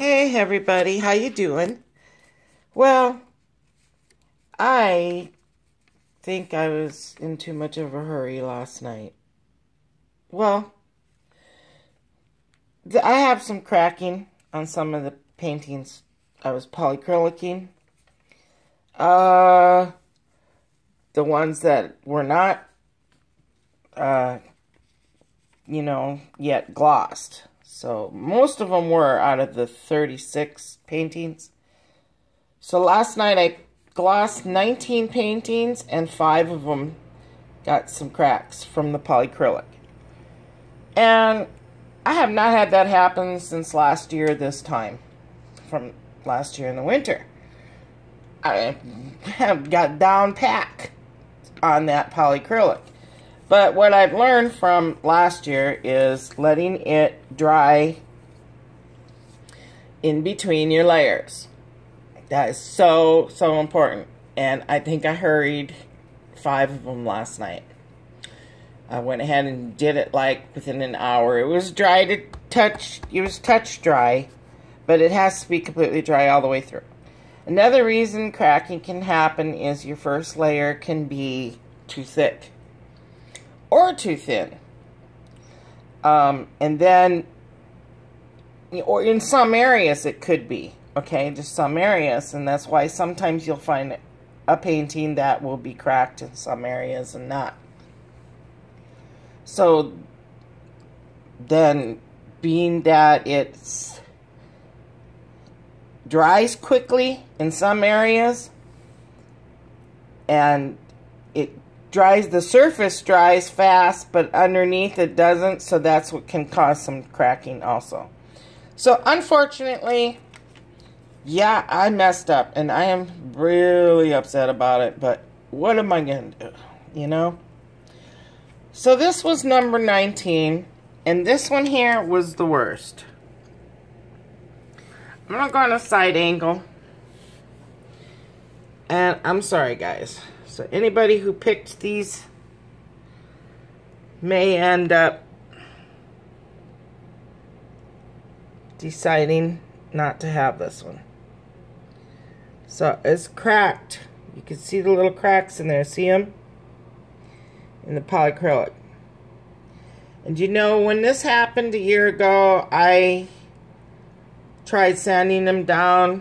Hey everybody, how you doing? Well, I think I was in too much of a hurry last night. Well, I have some cracking on some of the paintings I was polycrylicing. The ones that were not, yet glossed. So most of them were out of the 36 paintings. So last night I glossed 19 paintings and 5 of them got some cracks from the polycrylic. And I have not had that happen since last year this time. From last year in the winter. I have got down pat on that polycrylic. But what I've learned from last year is letting it dry in between your layers. That is so important. And I think I hurried 5 of them last night. I went ahead and did it like within an hour. It was dry to touch. It was touch dry, but it has to be completely dry all the way through. Another reason cracking can happen is your first layer can be too thick or too thin. And then, or in some areas it could be, okay, just some areas, and that's why sometimes you'll find a painting that will be cracked in some areas and not. So then, being that it's dries quickly in some areas, and it dries, the surface dries fast, but underneath it doesn't, so that's what can cause some cracking also. So unfortunately, yeah, I messed up, and I am really upset about it, but what am I going to do, you know? So this was number 19, and this one here was the worst. I'm going to go on a side angle, and I'm sorry, guys. So anybody who picked these may end up deciding not to have this one. So it's cracked. You can see the little cracks in there. See them? In the polycrylic. And you know, when this happened a year ago, I tried sanding them down.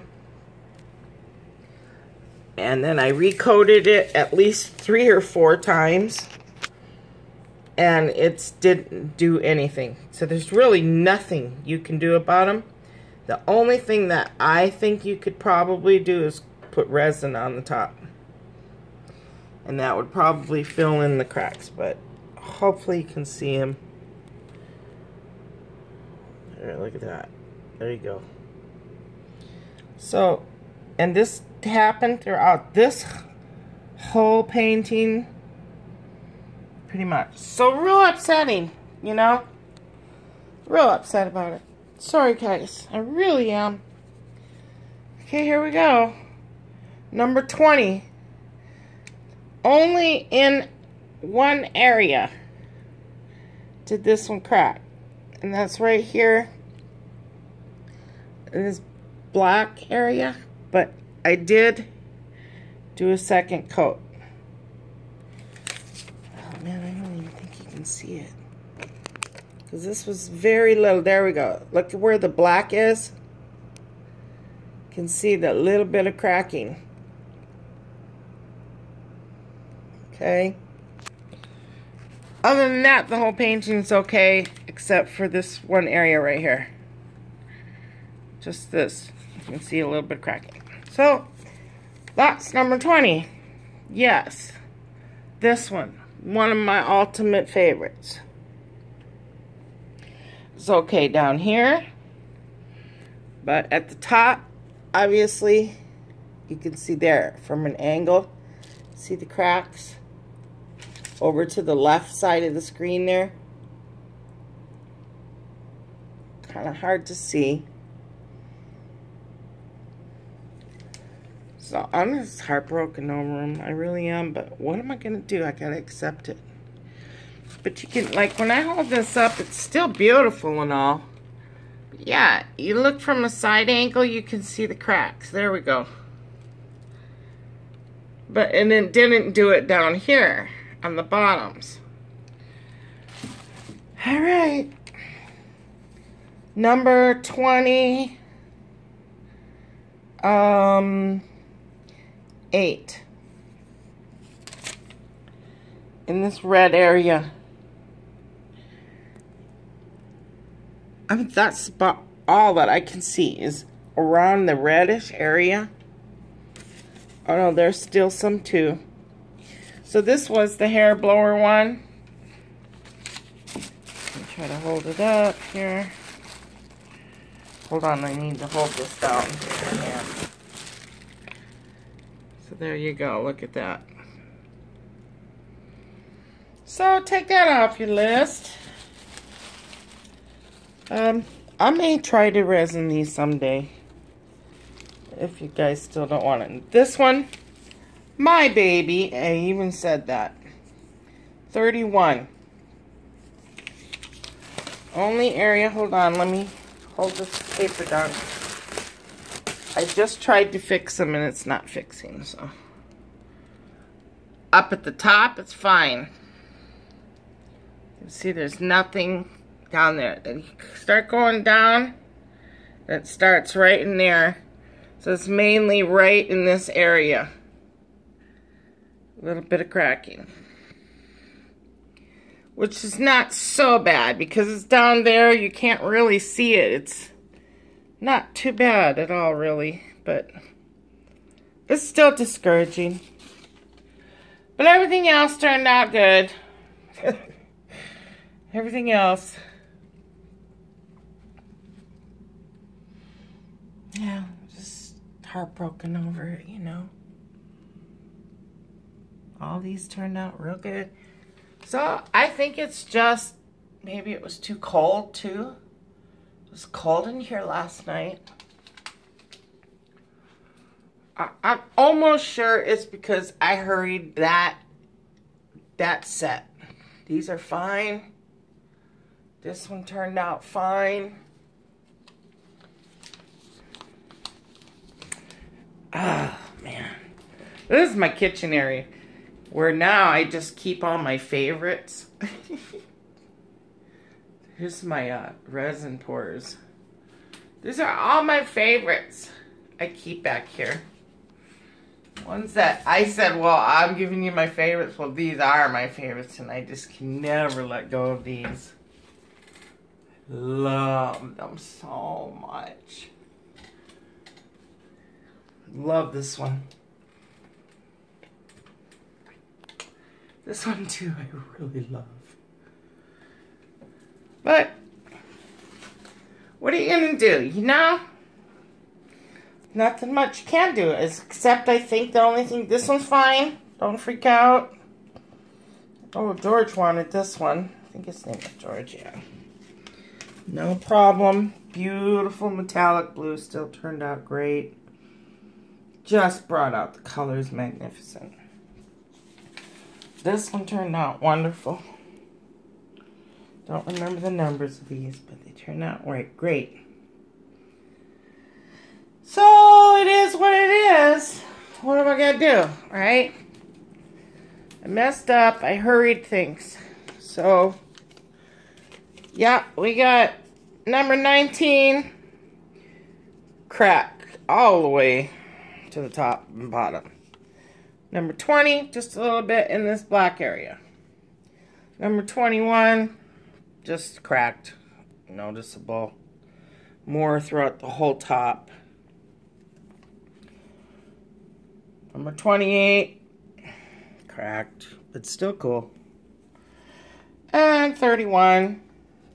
And then I recoated it at least 3 or 4 times. And it didn't do anything. So there's really nothing you can do about them. The only thing that I think you could probably do is put resin on the top. And that would probably fill in the cracks. But hopefully you can see them. There, look at that. There you go. So, and this happened throughout this whole painting, pretty much. So real upsetting, you know, real upset about it. Sorry guys, I really am. Okay, here we go. Number 20. Only in one area did this one crack, and that's right here in this black area, but I did do a second coat. Oh man, I don't even think you can see it. Because this was very little. There we go. Look at where the black is. You can see that little bit of cracking. Okay. Other than that, the whole painting's okay, except for this one area right here. Just this. You can see a little bit of cracking. So, that's number 20. Yes. This one of my ultimate favorites. It's okay down here. But at the top, obviously, you can see there from an angle. See the cracks? Over to the left side of the screen there. Kind of hard to see. So I'm just heartbroken over them. I really am. But what am I going to do? I got to accept it. But you can, like, when I hold this up, it's still beautiful and all. yeah, you look from a side angle, you can see the cracks. There we go. But, and it didn't do it down here on the bottoms. All right. Number 20. 8. In this red area. I mean, that's about all that I can see is around the reddish area. Oh no, there's still some too. So this was the hair blower one. Let me try to hold it up here. Hold on, I need to hold this down. Yeah. So there you go, look at that. So take that off your list. I may try to resin these someday. If you guys still don't want it. This one, my baby, I even said that. 31. Only area, hold on, let me hold this paper down. I just tried to fix them and it's not fixing, so. Up at the top, it's fine. You can see there's nothing down there. Then you start going down, it starts right in there. So it's mainly right in this area. A little bit of cracking. Which is not so bad because it's down there. You can't really see it. It's not too bad at all, really. But it's still discouraging. But everything else turned out good. Everything else. Yeah, just heartbroken over it, you know. All these turned out real good. So, I think it's just, maybe it was too cold, too. It was cold in here last night. I'm almost sure it's because I hurried that set. These are fine. This one turned out fine. Oh, man. This is my kitchen area. Where now I just keep all my favorites. Here's my resin pours. These are all my favorites I keep back here. Ones that I said, well, I'm giving you my favorites. Well, these are my favorites, and I just can never let go of these. Love them so much. Love this one. This one too, I really love. But, what are you gonna do? You know? Nothing much you can do, except I think the only thing, this one's fine. Don't freak out. Oh, George wanted this one. I think his name is George, yeah. No problem. Beautiful metallic blue, still turned out great. Just brought out the colors magnificent. This one turned out wonderful. Don't remember the numbers of these, but they turned out great. So, it is what it is. What am I going to do, right? I messed up. I hurried things. So, yeah, we got number 19. Crack all the way to the top and bottom. Number 20, just a little bit in this black area. Number 21, just cracked. Noticeable. More throughout the whole top. Number 28, cracked, but still cool. And 31,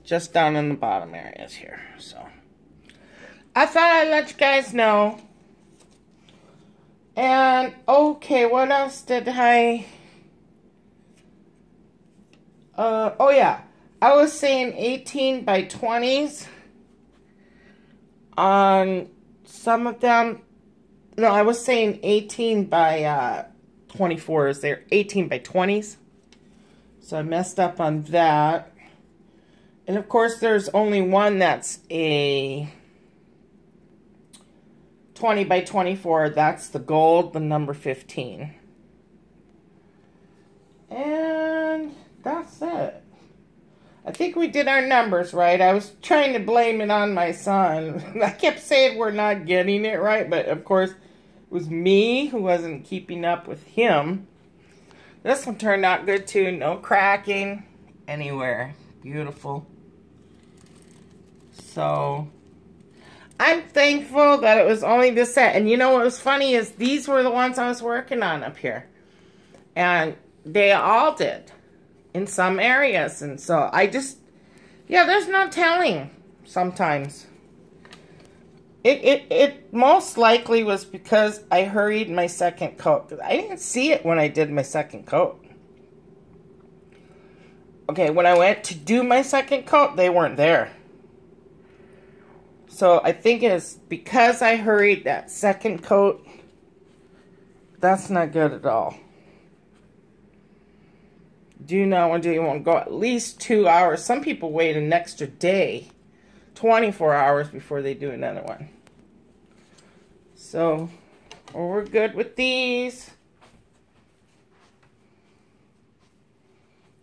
just down in the bottom areas here. So, I thought I'd let you guys know. And, okay, what else did I... oh yeah, I was saying 18 by 20s on some of them. No, I was saying 18 by 24s. They're 18 by 20s. So I messed up on that. And of course, there's only one that's a 20 by 24. That's the gold, the number 15. And that's it. I think we did our numbers right. I was trying to blame it on my son. I kept saying we're not getting it right, but of course, it was me who wasn't keeping up with him. This one turned out good too. No cracking anywhere. Beautiful. So, I'm thankful that it was only this set. And you know what was funny is these were the ones I was working on up here. And they all did in some areas. And so I just, yeah, there's no telling sometimes. It most likely was because I hurried my second coat. I didn't see it when I did my second coat. Okay, when I went to do my second coat, they weren't there. So I think it's because I hurried that second coat. That's not good at all. Do not want to do, you want to go at least 2 hours. Some people wait an extra day, 24 hours before they do another one. So, we're good with these.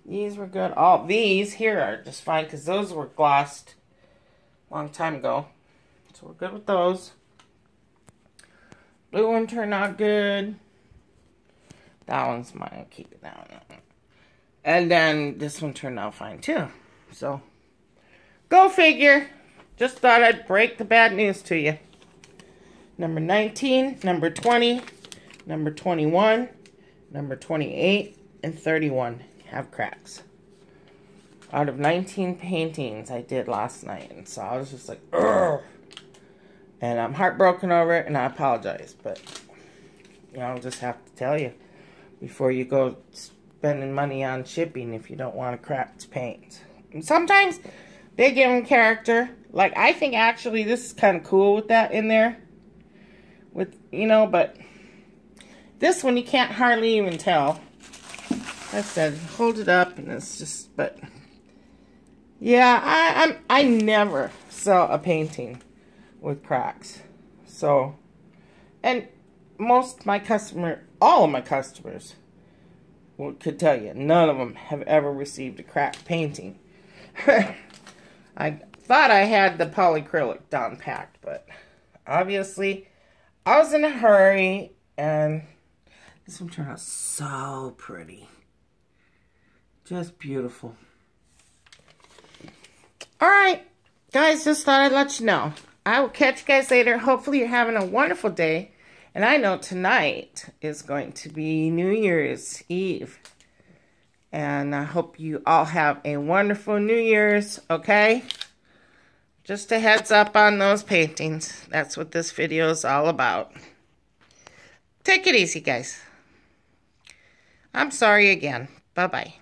These were good. All these here are just fine because those were glossed a long time ago. So, we're good with those. Blue one turned out good. That one's mine. I'll keep it that one. And then this one turned out fine too. So, go figure. Just thought I'd break the bad news to you. Number 19, number 20, number 21, number 28, and 31 have cracks. Out of 19 paintings I did last night. And so I was just like, ugh. And I'm heartbroken over it, and I apologize. But, you know, I'll just have to tell you before you go spending money on shipping if you don't want to cracked paint. And sometimes they give them character. Like, I think actually this is kind of cool with that in there. With, you know, but this one you can't hardly even tell. I said, hold it up, and it's just, but yeah, I never sell a painting with cracks. So, and most of my all of my customers could tell you, none of them have ever received a cracked painting. I thought I had the polycrylic down packed, but obviously I was in a hurry, and this one turned out so pretty. Just beautiful. Alright, guys, just thought I'd let you know. I will catch you guys later. Hopefully you're having a wonderful day. And I know tonight is going to be New Year's Eve. And I hope you all have a wonderful New Year's, okay? Just a heads up on those paintings. That's what this video is all about. Take it easy, guys. I'm sorry again. Bye-bye.